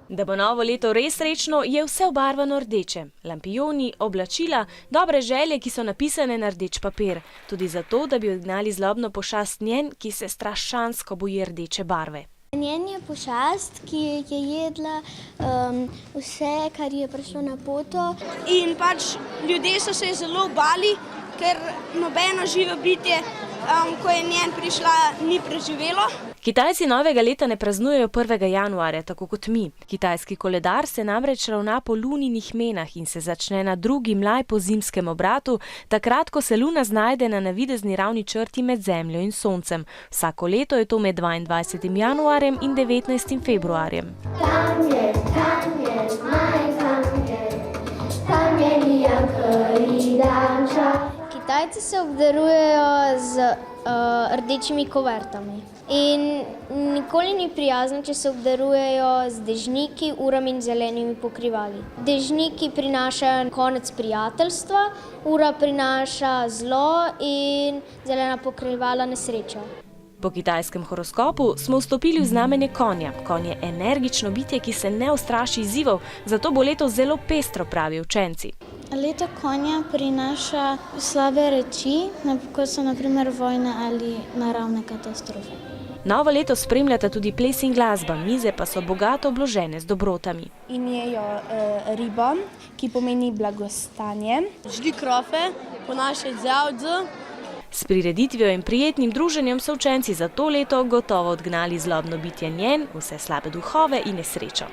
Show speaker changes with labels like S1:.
S1: Da bo novo leto res srečno, je vse obarvano rdeče. Lampijoni, oblačila, dobre želje, ki so napisane na rdeč papir. Tudi zato, da bi odgnali zlobno pošast njen, ki se strašansko boji rdeče barve.
S2: Njen je pošast, ki je jedla vse, kar je prišlo na poto.
S3: In pač ljudje so se zelo bali, ker nobeno živo bitje, ko je njen prišla, ni preživelo.
S1: Kitajci novega leta ne praznujejo 1. januarja, tako kot mi. Kitajski koledar se namreč ravna po luninih menah in se začne na 2. maj po zimskem obratu, takrat, ko se luna znajde na navidezni ravni črti med Zemljo in Soncem. Vsako leto je to med 22. januarjem in 19. februarjem.
S2: Kitajci se obdarujejo z rdečimi kuvertami. In nikoli ni prijazno, če se obdarujejo z dežniki, urami in zelenimi pokrivali. Dežniki prinašajo konec prijateljstva, ura prinaša zlo in zelena pokrivala nesrečo.
S1: Po kitajskem horoskopu smo vstopili v znamenje konja. Konj je energično bitje, ki se ne ustraši izzivov, zato bo leto zelo pestro, pravijo učenci.
S2: Leto konja prinaša slabe reči, kot so na primer vojne ali naravne katastrofe.
S1: Novo leto spremljata tudi ples in glasba, mize pa so bogato obložene z dobrotami.
S3: In jejo ribo, ki pomeni blagostanje. Žli krofe, ponašaj zjavdz.
S1: S prireditvijo in prijetnim druženjem so učenci za to leto gotovo odgnali zlobno bitje njen, vse slabe duhove in nesrečo.